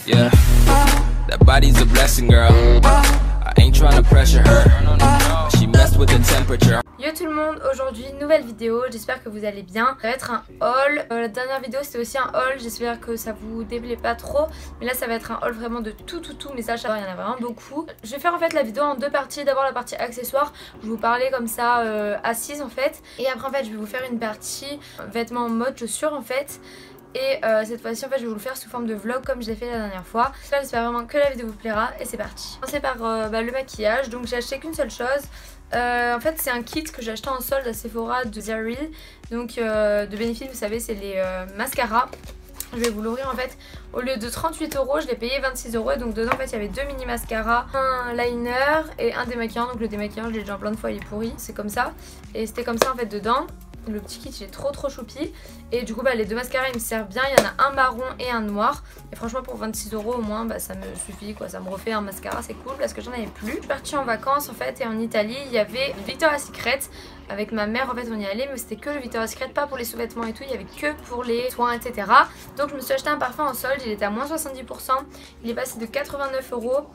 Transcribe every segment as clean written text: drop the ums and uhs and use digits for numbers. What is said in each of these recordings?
Yeah, that body's a blessing, girl. I ain't trying to pressure her. She messed with the temperature. Yo tout le monde, aujourd'hui nouvelle vidéo, j'espère que vous allez bien. Ça va être un haul, la dernière vidéo c'était aussi un haul, j'espère que ça vous déplaît pas trop. Mais là ça va être un haul vraiment de tout mes achats, il y en a vraiment beaucoup. Je vais faire en fait la vidéo en deux parties, d'abord la partie accessoires, je vais vous parler comme ça assise en fait. Et après en fait je vais vous faire une partie vêtements en mode chaussures en fait. Et cette fois-ci en fait je vais vous le faire sous forme de vlog comme je l'ai fait la dernière fois. J'espère vraiment que la vidéo vous plaira et c'est parti. On va commencer par le maquillage, donc j'ai acheté qu'une seule chose. En fait c'est un kit que j'ai acheté en solde à Sephora de The Real. Donc de Benefit, vous savez c'est les mascaras. Je vais vous l'ouvrir en fait. Au lieu de 38 €, je l'ai payé 26 €. Donc dedans en fait il y avait deux mini mascaras, un liner et un démaquillant. Donc le démaquillant je l'ai déjà plein de fois, il est pourri, c'est comme ça. Et c'était comme ça en fait dedans. Le petit kit il est trop choupi. Et du coup bah, les deux mascaras ils me servent bien. Il y en a un marron et un noir. Et franchement pour 26 € au moins bah, ça me suffit quoi. Ça me refait un mascara, c'est cool parce que j'en avais plus. Je suis partie en vacances en fait et en Italie il y avait Victoria's Secret. Avec ma mère en fait on y allait, mais c'était que le Victoria's Secret, pas pour les sous-vêtements et tout. Il y avait que pour les soins etc. Donc je me suis acheté un parfum en solde, il était à moins 70%. Il est passé de 89 €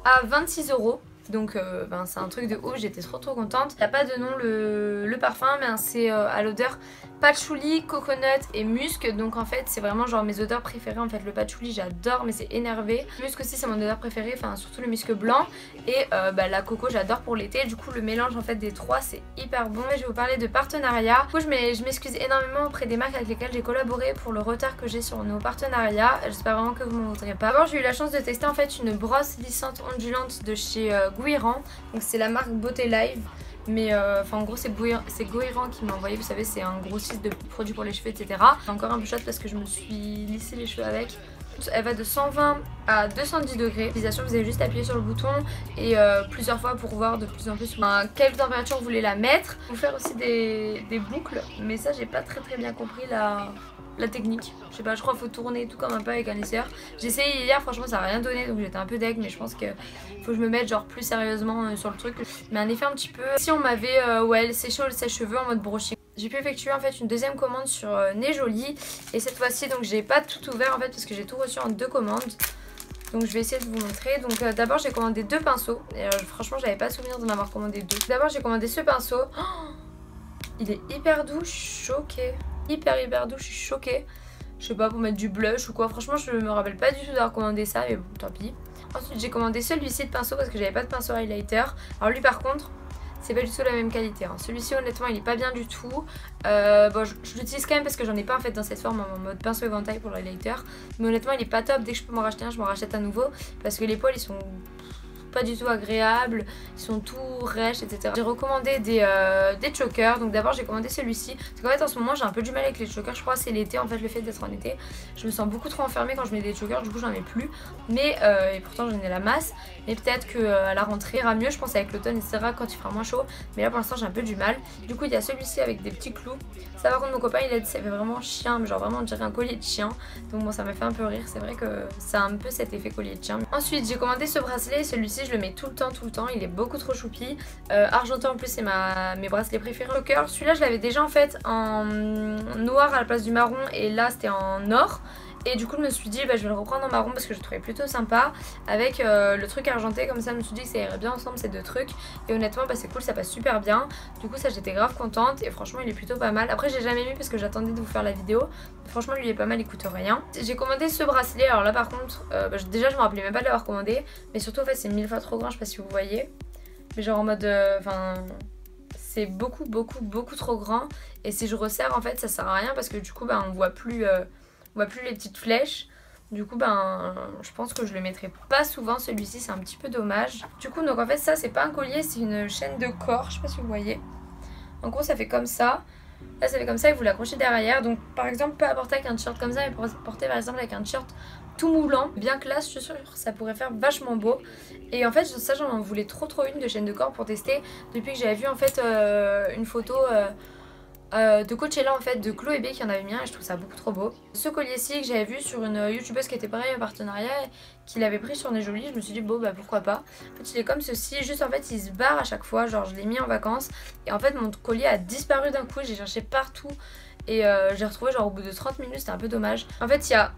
à 26 €. Donc ben, c'est un truc de ouf, j'étais trop contente. Il n'y a pas de nom le parfum, mais c'est à l'odeur patchouli, coconut et musc. Donc en fait c'est vraiment genre mes odeurs préférées. En fait le patchouli j'adore mais c'est énervé. Le musc aussi c'est mon odeur préférée, enfin surtout le musc blanc. Et bah, la coco j'adore pour l'été. Du coup le mélange en fait des trois c'est hyper bon. Et je vais vous parler de partenariat. Du coup je m'excuse énormément auprès des marques avec lesquelles j'ai collaboré pour le retard que j'ai sur nos partenariats. J'espère vraiment que vous m'en voudrez pas. D'abord j'ai eu la chance de tester en fait une brosse lissante ondulante de chez Guiran. Donc c'est la marque Beauté Live. Mais enfin en gros c'est Guiran qui m'a envoyé, vous savez c'est un gros site de produits pour les cheveux etc. Encore un peu chaude parce que je me suis lissé les cheveux avec. Elle va de 120 à 210 degrés. L'utilisation vous avez juste appuyé sur le bouton et plusieurs fois pour voir de plus en plus quelle température vous voulez la mettre. Vous faire aussi des boucles, mais ça j'ai pas très bien compris la technique. Je sais pas, je crois qu'il faut tourner tout comme un peu avec un lisseur. J'ai essayé hier, franchement ça n'a rien donné donc j'étais un peu deg, mais je pense qu'il faut que je me mette genre plus sérieusement sur le truc. Mais un effet un petit peu, si on m'avait ouais, séché le sèche-cheveux en mode brushing. J'ai pu effectuer en fait une deuxième commande sur Nez Jolie et cette fois-ci donc j'ai pas tout ouvert en fait parce que j'ai tout reçu en deux commandes. Donc je vais essayer de vous montrer. Donc d'abord j'ai commandé deux pinceaux et franchement j'avais pas souvenir de m'avoir commandé deux. D'abord j'ai commandé ce pinceau. Oh, il est hyper doux, je suis choquée. Hyper doux, je suis choquée. Je sais pas, pour mettre du blush ou quoi. Franchement je me rappelle pas du tout d'avoir commandé ça, mais bon tant pis. Ensuite j'ai commandé celui-ci de pinceau parce que j'avais pas de pinceau highlighter. Alors lui par contre c'est pas du tout la même qualité hein. Celui-ci honnêtement il est pas bien du tout. Bon, je l'utilise quand même parce que j'en ai pas en fait dans cette forme en mode pinceau éventail pour le highlighter. Mais honnêtement il est pas top. Dès que je peux m'en racheter un je m'en rachète à nouveau. Parce que les poils ils sont pas du tout agréables, ils sont tout rêches etc. J'ai recommandé des chokers. Donc d'abord j'ai commandé celui-ci parce qu'en fait en ce moment j'ai un peu du mal avec les chokers. Je crois que c'est l'été en fait, le fait d'être en été. Je me sens beaucoup trop enfermée quand je mets des chokers, du coup j'en ai plus. Mais et pourtant j'en ai la masse. Mais peut-être qu'à la rentrée ira mieux, je pense avec l'automne etc. quand il fera moins chaud. Mais là pour l'instant j'ai un peu du mal. Du coup il y a celui-ci avec des petits clous. Ça par contre mon copain il a dit ça fait vraiment chien, mais genre vraiment on dirait un collier de chien. Donc bon ça m'a fait un peu rire, c'est vrai que ça a un peu cet effet collier de chien. Ensuite j'ai commandé ce bracelet, celui-ci je le mets tout le temps, il est beaucoup trop choupi. Argenté en plus c'est mes bracelets préférés. Choker, celui-là je l'avais déjà en fait en noir à la place du marron et là c'était en or. Et du coup je me suis dit bah, je vais le reprendre en marron parce que je le trouvais plutôt sympa. Avec le truc argenté comme ça je me suis dit que ça irait bien ensemble ces deux trucs. Et honnêtement bah, c'est cool, ça passe super bien. Du coup ça j'étais grave contente et franchement il est plutôt pas mal. Après j'ai jamais mis parce que j'attendais de vous faire la vidéo. Franchement lui il est pas mal, il coûte rien. J'ai commandé ce bracelet, alors là par contre bah, déjà je me rappelais même pas de l'avoir commandé. Mais surtout en fait c'est 1000 fois trop grand, je sais pas si vous voyez. Mais genre en mode enfin c'est beaucoup trop grand. Et si je resserre en fait ça sert à rien parce que du coup bah, on voit plus les petites flèches. Du coup ben je pense que je le mettrai pas souvent celui-ci, c'est un petit peu dommage. Du coup donc en fait ça c'est pas un collier, c'est une chaîne de corps, je sais pas si vous voyez. En gros ça fait comme ça. Là ça fait comme ça et vous l'accrochez derrière. Donc par exemple pas porter avec un t-shirt comme ça, mais porter par exemple avec un t-shirt tout moulant, bien classe, je suis sûre ça pourrait faire vachement beau. Et en fait ça j'en voulais trop une de chaîne de corps pour tester. Depuis que j'avais vu en fait une photo de Coachella en fait de Chloé B qui en avait mis un et je trouve ça beaucoup trop beau. Ce collier-ci que j'avais vu sur une youtubeuse qui était pareil en partenariat, qui l'avait pris sur Nez Jolie, je me suis dit bon bah pourquoi pas. En fait il est comme ceci, juste en fait il se barre à chaque fois, genre je l'ai mis en vacances et en fait mon collier a disparu d'un coup, j'ai cherché partout et j'ai retrouvé genre au bout de 30 minutes, c'était un peu dommage. En fait il y a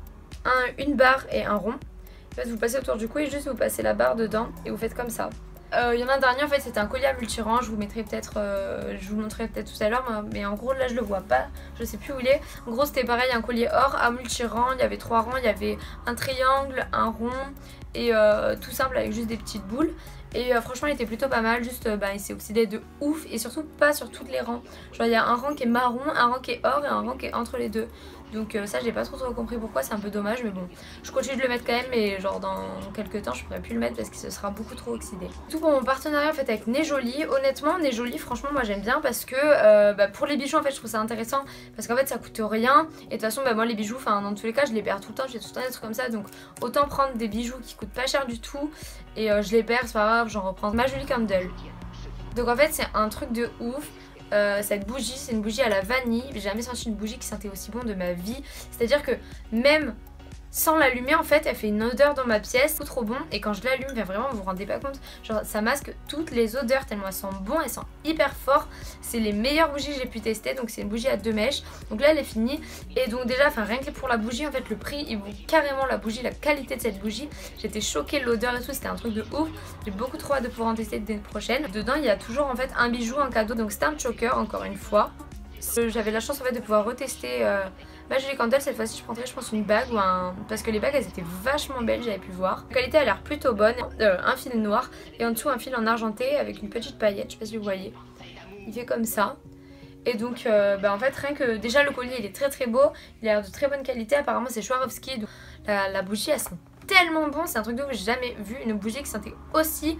une barre et un rond. En fait, vous passez autour du cou et juste vous passez la barre dedans et vous faites comme ça. Il y en a un dernier, en fait, c'était un collier à multirang. Je vous mettrai peut-être, je vous montrerai peut-être tout à l'heure, mais en gros, là, je le vois pas. Je sais plus où il est. En gros, c'était pareil, un collier or à multirang. Il y avait 3 rangs, il y avait un triangle, un rond et tout simple avec juste des petites boules. Et franchement il était plutôt pas mal, juste il s'est oxydé de ouf et surtout pas sur toutes les rangs. Genre il y a un rang qui est marron, un rang qui est or et un rang qui est entre les deux. Donc ça j'ai pas trop compris pourquoi, c'est un peu dommage mais bon. Je continue de le mettre quand même mais genre dans quelques temps je pourrais plus le mettre parce que ce sera beaucoup trop oxydé. Tout pour mon partenariat en fait avec Nejoli. Honnêtement Nejoli franchement moi j'aime bien parce que pour les bijoux en fait je trouve ça intéressant parce qu'en fait ça coûte rien. Et de toute façon moi les bijoux dans tous les cas je les perds tout le temps, j'ai tout le temps des trucs comme ça. Donc autant prendre des bijoux qui coûtent pas cher du tout. Et je les perds, c'est pas grave, j'en reprends ma jolie candle. Donc en fait c'est un truc de ouf. Cette bougie, c'est une bougie à la vanille. J'ai jamais senti une bougie qui sentait aussi bon de ma vie. C'est-à-dire que même sans l'allumer en fait elle fait une odeur dans ma pièce trop bon et quand je l'allume vraiment vous vous rendez pas compte, genre ça masque toutes les odeurs tellement elles sentent bon, elles sentent hyper fort. C'est les meilleures bougies que j'ai pu tester. Donc c'est une bougie à 2 mèches. Donc là elle est finie et donc déjà rien que pour la bougie en fait le prix il vaut carrément la bougie, la qualité de cette bougie. J'étais choquée, l'odeur et tout c'était un truc de ouf. J'ai beaucoup trop hâte de pouvoir en tester l'année prochaine. Dedans il y a toujours en fait un bijou, un cadeau, donc c'est un choker encore une fois. J'avais la chance en fait de pouvoir retester ma jolie candle. Cette fois-ci je prendrai je pense une bague ou un... parce que les bagues elles étaient vachement belles, j'avais pu voir. La qualité a l'air plutôt bonne. Un fil noir et en dessous un fil en argenté avec une petite paillette, je sais pas si vous voyez. Il fait comme ça. Et donc en fait rien que déjà le collier il est très beau, il a l'air de très bonne qualité. Apparemment c'est Swarovski. La bougie elle sent tellement bon, c'est un truc de ouf. J'ai jamais vu une bougie qui sentait aussi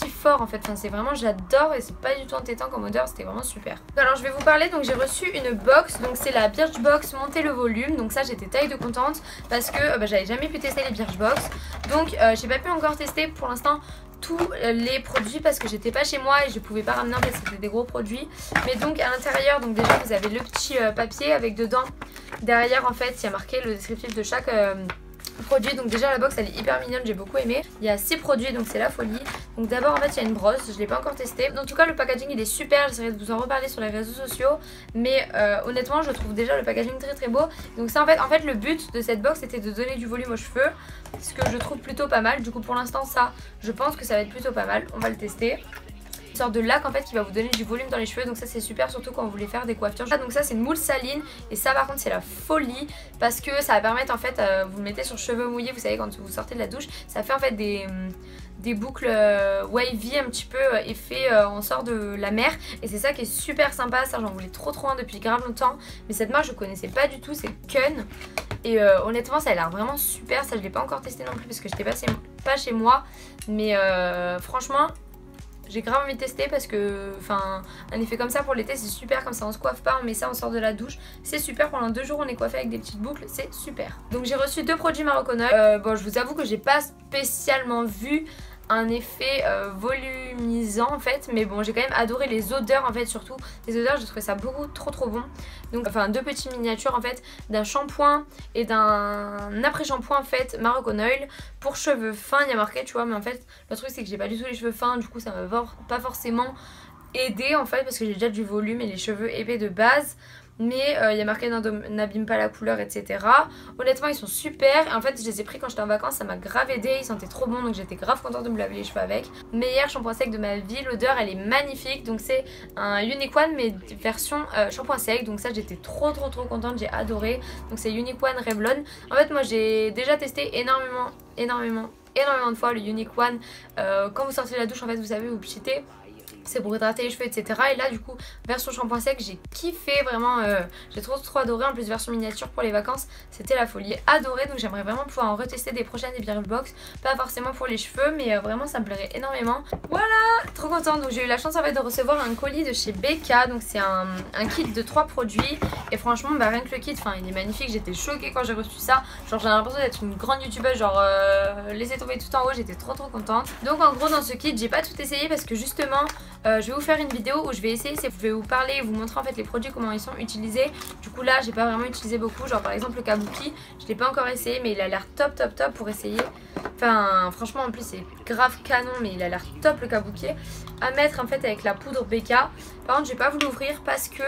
fort en fait, c'est vraiment j'adore et c'est pas du tout entêtant comme odeur, c'était vraiment super. Alors je vais vous parler, donc j'ai reçu une box, donc c'est la Birchbox monter le volume, donc ça j'étais taille de contente parce que j'avais jamais pu tester les Birchbox, donc j'ai pas pu encore tester pour l'instant tous les produits parce que j'étais pas chez moi et je pouvais pas ramener en fait, c'était des gros produits. Mais donc à l'intérieur, donc déjà vous avez le petit papier avec dedans, derrière en fait il y a marqué le descriptif de chaque produit. Donc déjà la box elle est hyper mignonne, j'ai beaucoup aimé. Il y a 6 produits donc c'est la folie. Donc d'abord en fait il y a une brosse, je l'ai pas encore testé. En tout cas le packaging il est super, j'essaierai de vous en reparler sur les réseaux sociaux. Mais honnêtement je trouve déjà le packaging très beau. Donc ça en fait le but de cette box c'était de donner du volume aux cheveux, ce que je trouve plutôt pas mal. Du coup pour l'instant ça je pense que ça va être plutôt pas mal, on va le tester. Une sorte de lac en fait qui va vous donner du volume dans les cheveux, donc ça c'est super surtout quand vous voulez faire des coiffures. Donc ça c'est une moule saline et ça par contre c'est la folie parce que ça va permettre en fait, vous le mettez sur cheveux mouillés, vous savez quand vous sortez de la douche, ça fait en fait des boucles wavy un petit peu effet on sort de la mer et c'est ça qui est super sympa. Ça j'en voulais trop loin depuis grave longtemps, mais cette marque je connaissais pas du tout, c'est Kun et honnêtement ça a l'air vraiment super. Ça je l'ai pas encore testé non plus parce que j'étais pas chez moi, mais franchement j'ai grave envie de tester parce que un effet comme ça pour l'été c'est super, comme ça on se coiffe pas, on met ça, on sort de la douche, c'est super. Pendant 2 jours on est coiffé avec des petites boucles, c'est super. Donc j'ai reçu 2 produits Maroc Oil. Bon je vous avoue que j'ai pas spécialement vu un effet volumisant en fait, mais bon j'ai quand même adoré les odeurs en fait, surtout les odeurs j'ai trouvé ça beaucoup trop bon. Donc 2 petites miniatures en fait d'un shampoing et d'un après shampoing en fait Maroc Oil pour cheveux fins. Il y a marqué tu vois, mais en fait le truc c'est que j'ai pas du tout les cheveux fins, du coup ça m'a pas forcément aidé en fait parce que j'ai déjà du volume et les cheveux épais de base. Mais il y a marqué n'abîme pas la couleur etc. Honnêtement ils sont super et en fait je les ai pris quand j'étais en vacances, ça m'a grave aidé, ils sentaient trop bon donc j'étais grave contente de me laver les cheveux avec. Meilleur shampoing sec de ma vie, l'odeur elle est magnifique. Donc c'est un Unique One mais version shampoing sec, donc ça j'étais trop contente, j'ai adoré. Donc c'est Unique One Revlon. En fait moi j'ai déjà testé énormément de fois le Unique One. Quand vous sortez de la douche en fait vous savez vous pchitez, c'est pour hydrater les cheveux etc. Et là du coup version shampoing sec j'ai kiffé vraiment, j'ai trop adoré. En plus version miniature pour les vacances c'était la folie, adoré. Donc j'aimerais vraiment pouvoir en retester des prochaines des Birchbox, pas forcément pour les cheveux mais vraiment ça me plairait énormément. Voilà, trop contente. Donc j'ai eu la chance en fait de recevoir un colis de chez BK. Donc c'est un kit de 3 produits et franchement rien que le kit il est magnifique. J'étais choquée quand j'ai reçu ça, genre j'ai l'impression d'être une grande youtubeuse, genre laissez tomber tout en haut, j'étais trop contente. Donc en gros dans ce kit j'ai pas tout essayé parce que justement je vais vous faire une vidéo où je vais essayer, je vais vous parler, vous montrer en fait les produits, comment ils sont utilisés. Du coup là j'ai pas vraiment utilisé beaucoup, genre par exemple le kabuki, je l'ai pas encore essayé mais il a l'air top pour essayer. Franchement en plus c'est grave canon mais il a l'air top le kabuki. À mettre en fait avec la poudre BK. Par contre je vais pas vous l'ouvrir parce que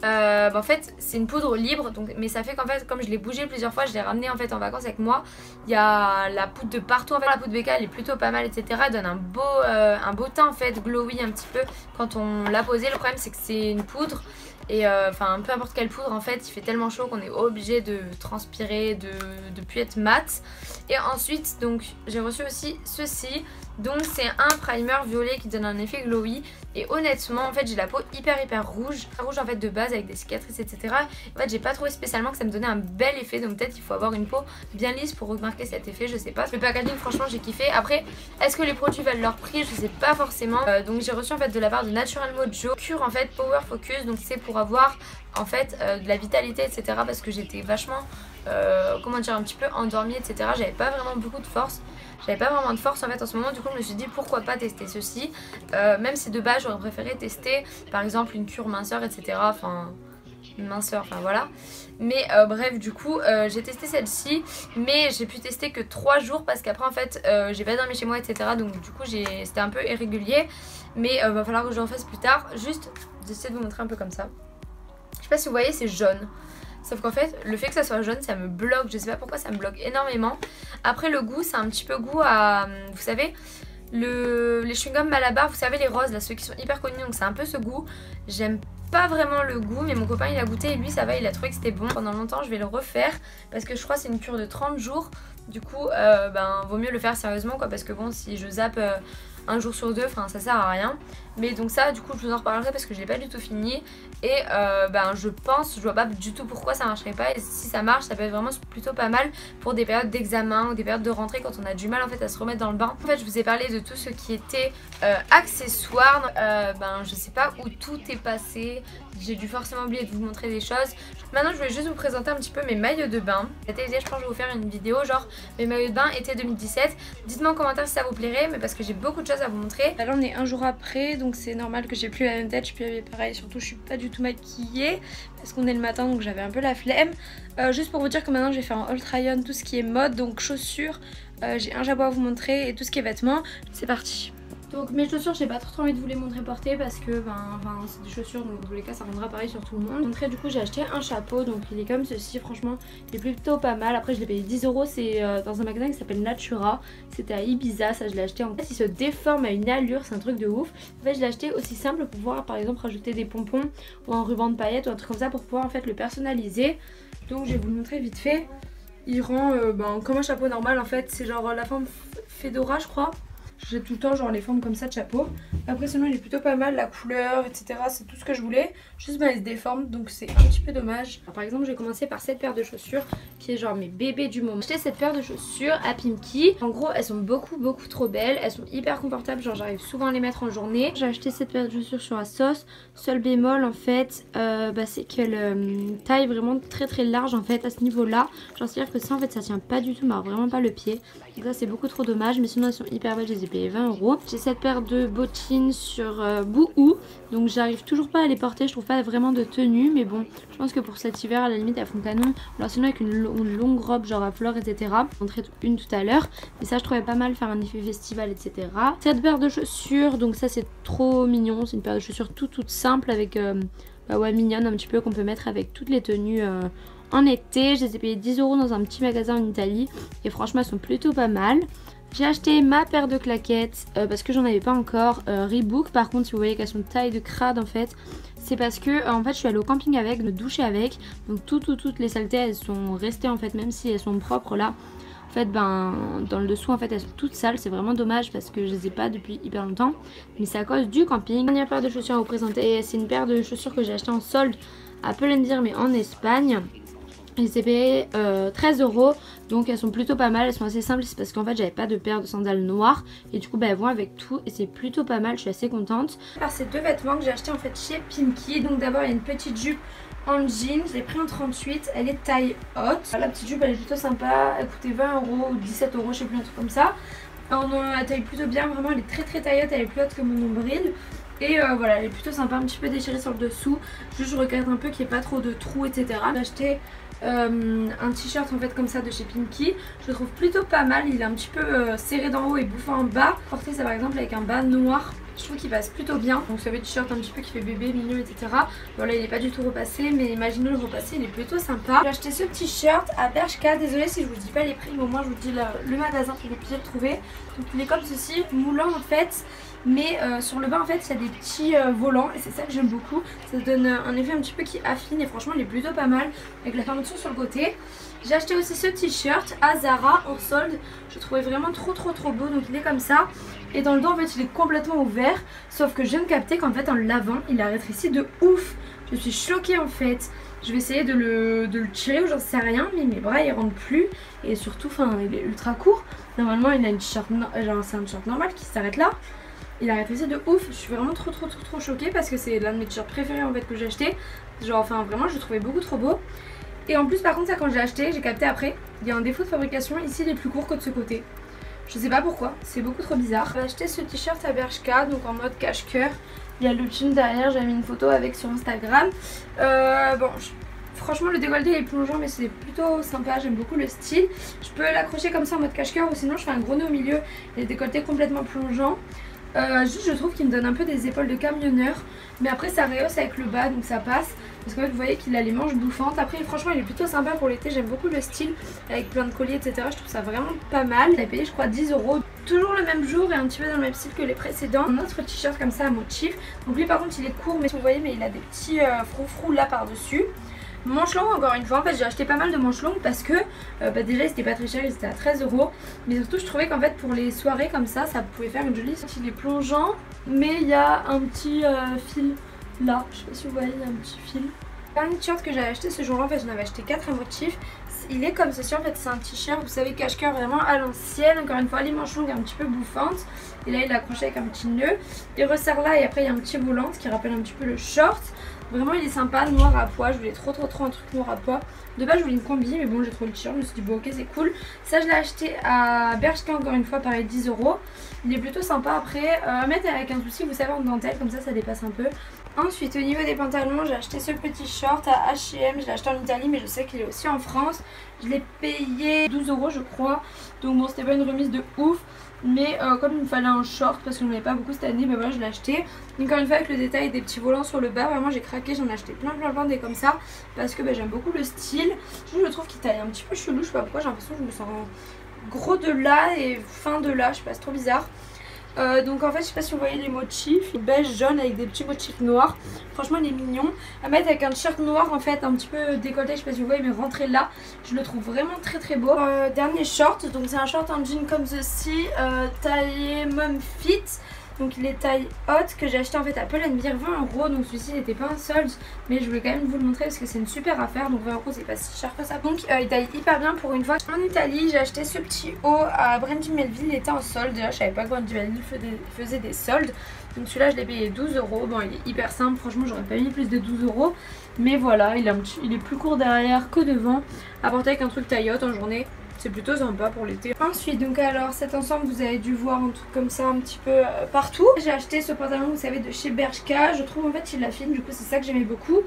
En fait c'est une poudre libre, donc, mais ça fait qu'en fait comme je l'ai bougé plusieurs fois, je l'ai ramené en fait en vacances avec moi. Il y a la poudre de partout, en fait la poudre BK elle est plutôt pas mal, etc. Elle donne un beau teint en fait, glowy un petit peu quand on l'a posé. Le problème c'est que c'est une poudre et enfin peu importe quelle poudre en fait, il fait tellement chaud qu'on est obligé de transpirer, de plus être mat. Et ensuite donc j'ai reçu aussi ceci, donc c'est un primer violet qui donne un effet glowy. Et honnêtement en fait j'ai la peau hyper rouge en fait de base avec des cicatrices, etc. En fait j'ai pas trouvé spécialement que ça me donnait un bel effet, donc peut-être il faut avoir une peau bien lisse pour remarquer cet effet, je sais pas. Le packaging franchement j'ai kiffé. Après est-ce que les produits valent leur prix, je sais pas forcément. Donc j'ai reçu en fait de la part de Natural Mojo Cure en fait Power Focus, donc c'est pour avoir en fait de la vitalité, etc. parce que j'étais vachement comment dire, un petit peu endormie, etc. J'avais pas vraiment beaucoup de force. J'avais pas vraiment de force en fait en ce moment, du coup je me suis dit pourquoi pas tester ceci. Même si de base j'aurais préféré tester par exemple une cure minceur, etc. Enfin une minceur, enfin voilà. Mais bref du coup j'ai testé celle-ci, mais j'ai pu tester que 3 jours parce qu'après en fait j'ai pas dormi chez moi, etc. Donc du coup c'était un peu irrégulier. Mais va falloir que j'en fasse plus tard. Juste j'essaie de vous montrer un peu comme ça. Je sais pas si vous voyez, c'est jaune. Sauf qu'en fait, le fait que ça soit jaune, ça me bloque. Je sais pas pourquoi ça me bloque énormément. Après, le goût, c'est un petit peu goût à... Vous savez, les chewing-gums Malabar, vous savez, les roses, là, ceux qui sont hyper connus. Donc c'est un peu ce goût. J'aime pas vraiment le goût, mais mon copain, il a goûté et lui, ça va, il a trouvé que c'était bon. Pendant longtemps, je vais le refaire parce que je crois que c'est une cure de 30 jours. Du coup, vaut mieux le faire sérieusement, quoi. Parce que bon, si je zappe... un jour sur deux, enfin ça sert à rien. Mais donc ça du coup je vous en reparlerai parce que je l'ai pas du tout fini. Et je pense, je vois pas du tout pourquoi ça marcherait pas. Et si ça marche, ça peut être vraiment plutôt pas mal pour des périodes d'examen ou des périodes de rentrée quand on a du mal en fait à se remettre dans le bain. En fait je vous ai parlé de tout ce qui était accessoires. Je sais pas où tout est passé. J'ai dû forcément oublier de vous montrer des choses. Maintenant je vais juste vous présenter un petit peu mes maillots de bain. Cet été je pense que je vais vous faire une vidéo genre mes maillots de bain été 2017. Dites-moi en commentaire si ça vous plairait, mais parce que j'ai beaucoup de choses à vous montrer. Là on est un jour après, donc c'est normal que j'ai plus la même tête. Je suis habillée pareil, surtout je suis pas du tout maquillée parce qu'on est le matin, donc j'avais un peu la flemme. Juste pour vous dire que maintenant je vais faire un haul try-on tout ce qui est mode, donc chaussures, j'ai un jabot à vous montrer et tout ce qui est vêtements. C'est parti. Donc mes chaussures, j'ai pas trop envie de vous les montrer portées parce que c'est des chaussures, donc dans tous les cas ça rendra pareil sur tout le monde. Montrer, du coup j'ai acheté un chapeau, donc il est comme ceci, franchement il est plutôt pas mal. Après je l'ai payé 10 €, c'est dans un magasin qui s'appelle Natura, c'était à Ibiza, ça je l'ai acheté en fait. Il se déforme à une allure, c'est un truc de ouf. En fait je l'ai acheté aussi simple pour pouvoir par exemple rajouter des pompons ou un ruban de paillettes ou un truc comme ça pour pouvoir en fait le personnaliser. Donc je vais vous le montrer vite fait. Il rend comme un chapeau normal en fait, c'est genre la forme fedora je crois. J'ai tout le temps genre les formes comme ça de chapeau. Après sinon il est plutôt pas mal, la couleur etc, c'est tout ce que je voulais. Juste il se déforme donc c'est un petit peu dommage. Alors, par exemple j'ai commencé par cette paire de chaussures qui est genre mes bébés du moment. J'ai acheté cette paire de chaussures à Pimki. En gros elles sont beaucoup trop belles, elles sont hyper confortables, genre j'arrive souvent à les mettre en journée. J'ai acheté cette paire de chaussures sur Asos. Seul bémol en fait c'est qu'elle taille vraiment très large en fait à ce niveau là. Genre c'est à dire que ça en fait ça tient pas du tout, mais vraiment pas le pied. Donc ça c'est beaucoup trop dommage, mais sinon elles sont hyper belles, je les ai payées 20 €. J'ai cette paire de bottines sur Boohoo, donc j'arrive toujours pas à les porter, je trouve pas vraiment de tenue, mais bon je pense que pour cet hiver à la limite elles font canon. Alors sinon avec une longue robe genre à fleurs etc, j'en montrerai une tout à l'heure, mais ça je trouvais pas mal faire un effet festival etc. Cette paire de chaussures, donc ça c'est trop mignon, c'est une paire de chaussures toute simple avec mignonne un petit peu, qu'on peut mettre avec toutes les tenues en été. Je les ai payées 10 € dans un petit magasin en Italie et franchement elles sont plutôt pas mal. J'ai acheté ma paire de claquettes parce que j'en avais pas encore. Reebok, par contre si vous voyez qu'elles sont taille de crade en fait, c'est parce que en fait je suis allée au camping avec, me doucher avec, donc toutes les saletés elles sont restées en fait, même si elles sont propres là. En fait dans le dessous en fait elles sont toutes sales, c'est vraiment dommage parce que je les ai pas depuis hyper longtemps, mais c'est à cause du camping. Dernière paire de chaussures à vous présenter, c'est une paire de chaussures que j'ai acheté en solde à Pull&Bear mais en Espagne. Je les ai payées 13 €, donc elles sont plutôt pas mal, elles sont assez simples, c'est parce qu'en fait j'avais pas de paire de sandales noires et du coup elles vont avec tout et c'est plutôt pas mal, je suis assez contente. Par ces deux vêtements que j'ai acheté en fait chez Pimki, donc d'abord il y a une petite jupe en jean, je l'ai pris en 38, elle est taille haute. La petite jupe elle est plutôt sympa, elle coûtait 20 € ou 17 €, je sais plus, un truc comme ça. Elle taille plutôt bien, vraiment elle est très taille haute, elle est plus haute que mon nombril. Et voilà, elle est plutôt sympa, un petit peu déchirée sur le dessous. Juste je regarde un peu qu'il n'y ait pas trop de trous etc. J'ai acheté un t-shirt en fait comme ça de chez Pimki. Je le trouve plutôt pas mal, il est un petit peu serré d'en haut et bouffant en bas. Porter ça par exemple avec un bas noir Je trouve qu'il passe plutôt bien. Donc ce t-shirt un petit peu qui fait bébé, mignon, etc. Bon là il est pas du tout repassé, mais imaginez le repasser, il est plutôt sympa. J'ai acheté ce t-shirt à Bershka. Désolée si je vous dis pas les prix, mais au moins je vous dis le magasin pour que vous puissiez le trouver. Donc il est comme ceci, moulant en fait. Mais sur le bas en fait il y a des petits volants et c'est ça que j'aime beaucoup. Ça donne un effet un petit peu qui affine et franchement il est plutôt pas mal avec la fermeture sur le côté. J'ai acheté aussi ce t-shirt à Zara en solde. Je le trouvais vraiment trop beau, donc il est comme ça. Et dans le dos en fait il est complètement ouvert. Sauf que je viens de capter qu'en fait en le lavant il a rétréci de ouf. Je suis choquée en fait. Je vais essayer de le tirer ou j'en sais rien, mais mes bras ils rentrent plus. Et surtout il est ultra court. Normalement il a une t-shirt, c'est un t-shirt normal qui s'arrête là. Il a rétréci de ouf. Je suis vraiment trop choquée parce que c'est l'un de mes t-shirts préférés en fait que j'ai acheté. Genre vraiment je le trouvais beaucoup trop beau. Et en plus par contre ça quand j'ai acheté, j'ai capté après, il y a un défaut de fabrication, ici il est plus court que de ce côté. Je sais pas pourquoi, c'est beaucoup trop bizarre. J'ai acheté ce t-shirt à Bershka, donc en mode cache-cœur. Il y a le jean derrière, j'ai mis une photo avec sur Instagram. Franchement le décolleté est plongeant mais c'est plutôt sympa, j'aime beaucoup le style. Je peux l'accrocher comme ça en mode cache-cœur ou sinon je fais un gros nœud au milieu et le décolleté complètement plongeant. Juste je trouve qu'il me donne un peu des épaules de camionneur, mais après ça rehausse avec le bas donc ça passe. Parce que vous voyez qu'il a les manches bouffantes. Après franchement il est plutôt sympa pour l'été, j'aime beaucoup le style avec plein de colliers etc. Je trouve ça vraiment pas mal. J'ai payé je crois 10 €. Toujours le même jour et un petit peu dans le même style que les précédents. Un autre t-shirt comme ça à motif. Donc lui par contre il est court mais vous voyez mais il a des petits froufrous là par dessus. Manches longues encore une fois, en fait j'ai acheté pas mal de manches longues parce que déjà c'était pas très cher, ils étaient à 13 €. Mais surtout je trouvais qu'en fait pour les soirées comme ça pouvait faire une jolie. Il est plongeant mais il y a un petit fil là, je sais pas si vous voyez, il y a un petit fil. Un t-shirt que j'avais acheté ce jour-là, en fait j'en avais acheté 4 à motif. Il est comme ceci en fait, c'est un t-shirt, vous savez, cache-cœur vraiment à l'ancienne. Encore une fois les manches longues un petit peu bouffantes. Et là il est accroché avec un petit nœud. Il resserre là et après il y a un petit volant, ce qui rappelle un petit peu le short. Vraiment il est sympa, noir à pois, je voulais trop un truc noir à pois. De base je voulais une combi mais bon j'ai trouvé le t-shirt, je me suis dit bon ok c'est cool. Ça je l'ai acheté à Bershka encore une fois, pareil 10 €. Il est plutôt sympa après, à mettre avec un souci vous savez en dentelle, comme ça dépasse un peu. Ensuite au niveau des pantalons j'ai acheté ce petit short à H&M, je l'ai acheté en Italie mais je sais qu'il est aussi en France. Je l'ai payé 12 € je crois, donc bon c'était pas une remise de ouf. Mais comme il me fallait un short parce que j'en avais pas beaucoup cette année, bah voilà je l'ai acheté. Encore une fois avec le détail des petits volants sur le bas, vraiment j'ai craqué, j'en ai acheté plein des comme ça. Parce que j'aime beaucoup le style. Je trouve qu'il taille un petit peu chelou, je sais pas pourquoi, j'ai l'impression que je me sens gros de là et fin de là, je sais pas, c'est trop bizarre. Donc en fait je sais pas si vous voyez les motifs, beige jaune avec des petits motifs noirs. Franchement il est mignon. À mettre avec un t-shirt noir en fait, un petit peu décolleté, je sais pas si vous voyez mais rentré là. Je le trouve vraiment très beau. Dernier short, donc c'est un short en jean comme ceci, taillé mom fit. Donc il est taille haute que j'ai acheté en fait à Pull&Bear 20 €. Donc celui-ci il n'était pas un solde, mais je voulais quand même vous le montrer parce que c'est une super affaire. Donc 20 € c'est pas si cher que ça. Donc il taille hyper bien pour une fois. En Italie j'ai acheté ce petit haut à Brandy Melville, il était en solde. Déjà je savais pas que Brandy Melville faisait des soldes. Donc celui-là je l'ai payé 12 €. Bon il est hyper simple, franchement j'aurais pas mis plus de 12 €. Mais voilà il est plus court derrière que devant. À porter avec un truc taille haute en journée. C'est plutôt sympa pour l'été. Ensuite donc alors cet ensemble vous avez dû voir un truc comme ça un petit peu partout. J'ai acheté ce pantalon vous savez de chez Bershka. Je trouve en fait il affine, du coup c'est ça que j'aimais beaucoup.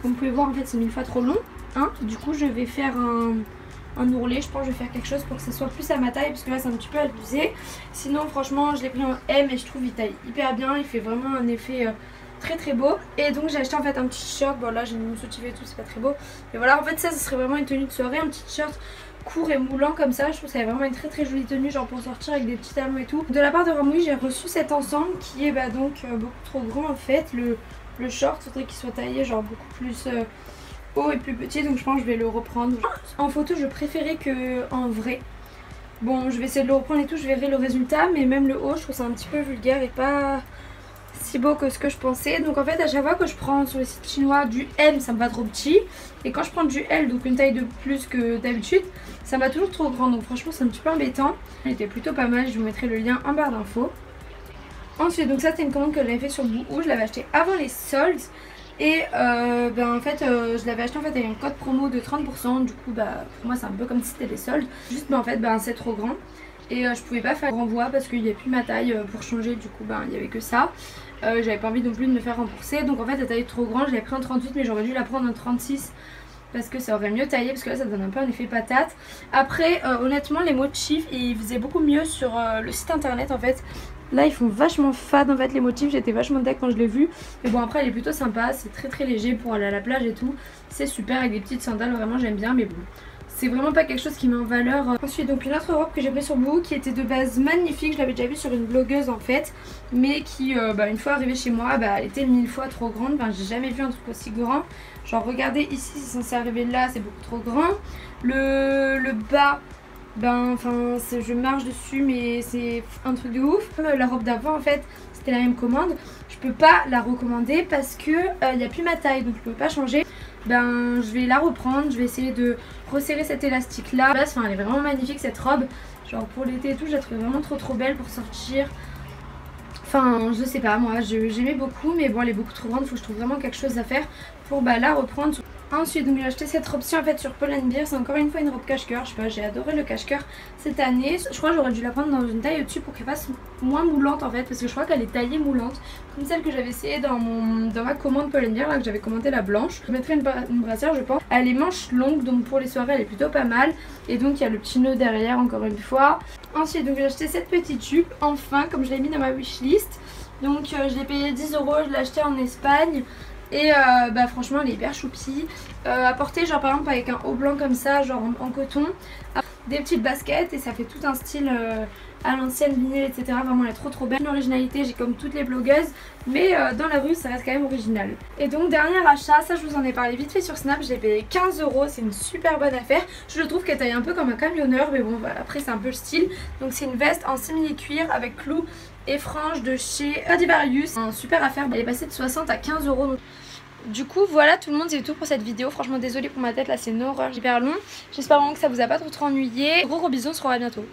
Comme vous pouvez voir en fait c'est 1000 fois trop long hein. Du coup je vais faire un ourlet, je pense que je vais faire quelque chose pour que ça soit plus à ma taille parce que là c'est un petit peu abusé. Sinon franchement je l'ai pris en M et je trouve il taille hyper bien, il fait vraiment un effet très beau. Et donc j'ai acheté en fait un petit t-shirt, bon là j'ai mis mon soutif et tout, c'est pas très beau. Mais voilà en fait ça serait vraiment une tenue de soirée, un petit t-shirt court et moulant comme ça. Je trouve que c'est vraiment une très jolie tenue genre pour sortir avec des petits talons et tout. De la part de Ramouille j'ai reçu cet ensemble qui est donc beaucoup trop grand en fait. Le short faudrait qu'il soit taillé genre beaucoup plus haut et plus petit, donc je pense que je vais le reprendre. En photo je préférais que en vrai. Bon je vais essayer de le reprendre et tout, je verrai le résultat, mais même le haut je trouve ça un petit peu vulgaire et pas si beau que ce que je pensais. Donc en fait à chaque fois que je prends sur les sites chinois du M ça me va trop petit, et quand je prends du L, donc une taille de plus que d'habitude, ça me va toujours trop grand. Donc franchement c'est un petit peu embêtant. Elle était plutôt pas mal, je vous mettrai le lien en barre d'infos. Ensuite donc ça c'était une commande que j'avais fait sur Boohoo, je l'avais acheté avant les soldes. Et en fait je l'avais acheté en fait avec un code promo de 30%. Du coup pour moi c'est un peu comme si c'était des soldes. Juste en fait c'est trop grand. Et je pouvais pas faire le renvoi parce qu'il n'y a plus ma taille pour changer, du coup il n'y avait que ça. J'avais pas envie non plus de me faire rembourser, donc en fait la taille est trop grande, je l'avais pris en 38 mais j'aurais dû la prendre en 36 parce que ça aurait mieux taillé, parce que là ça donne un peu un effet patate. Après honnêtement les motifs ils faisaient beaucoup mieux sur le site internet en fait. Là ils font vachement fade en fait les motifs, j'étais vachement deck quand je l'ai vu. Mais bon après elle est plutôt sympa, c'est très léger pour aller à la plage et tout. C'est super avec des petites sandales, vraiment j'aime bien, mais bon. C'est vraiment pas quelque chose qui met en valeur. Ensuite donc une autre robe que j'ai pris sur Boohoo qui était de base magnifique. Je l'avais déjà vue sur une blogueuse en fait. Mais qui une fois arrivée chez moi elle était 1000 fois trop grande. Enfin j'ai jamais vu un truc aussi grand. Genre regardez ici c'est censé arriver là, c'est beaucoup trop grand. Le bas je marche dessus mais c'est un truc de ouf. La robe d'avant en fait c'était la même commande. Je peux pas la recommander parce que il n'y a plus ma taille donc je peux pas changer. Je vais la reprendre, je vais essayer de resserrer cet élastique là. Enfin elle est vraiment magnifique cette robe. Genre pour l'été et tout je la trouve vraiment trop belle pour sortir. Enfin je sais pas moi j'aimais beaucoup mais bon elle est beaucoup trop grande. Faut que je trouve vraiment quelque chose à faire pour la reprendre. Ensuite donc j'ai acheté cette robe-ci en fait sur Pull&Bear. C'est encore une fois une robe cache-cœur. Je sais pas, j'ai adoré le cache-cœur cette année. Je crois que j'aurais dû la prendre dans une taille au-dessus pour qu'elle fasse moins moulante en fait. Parce que je crois qu'elle est taillée moulante. Comme celle que j'avais essayé dans ma commande Pull&Bear là, que j'avais commandé la blanche. Je mettrai une brassière je pense. Elle est manche longue donc pour les soirées elle est plutôt pas mal. Et donc il y a le petit nœud derrière encore une fois. Ensuite donc j'ai acheté cette petite jupe enfin comme je l'ai mis dans ma wishlist. Donc je l'ai payé 10 €, je l'ai acheté en Espagne. Et franchement elle est hyper choupie. À porter genre par exemple avec un haut blanc comme ça, genre en coton. Des petites baskets et ça fait tout un style à l'ancienne vinyle etc. Vraiment elle est trop belle. Une originalité, j'ai comme toutes les blogueuses. Mais dans la rue ça reste quand même original. Et donc dernier achat, ça je vous en ai parlé vite fait sur Snap. Je l'ai payé 15 €, c'est une super bonne affaire. Je le trouve qu'elle taille un peu comme un camionneur. Mais bon après c'est un peu le style. Donc c'est une veste en simili cuir avec clous et franges de chez Stradivarius. Un super affaire, elle est passée de 60 à 15 €. Donc du coup voilà tout le monde, c'est tout pour cette vidéo. Franchement désolée pour ma tête là, c'est une horreur hyper long. J'espère vraiment que ça vous a pas trop ennuyé. Gros bisous, on se revoit bientôt.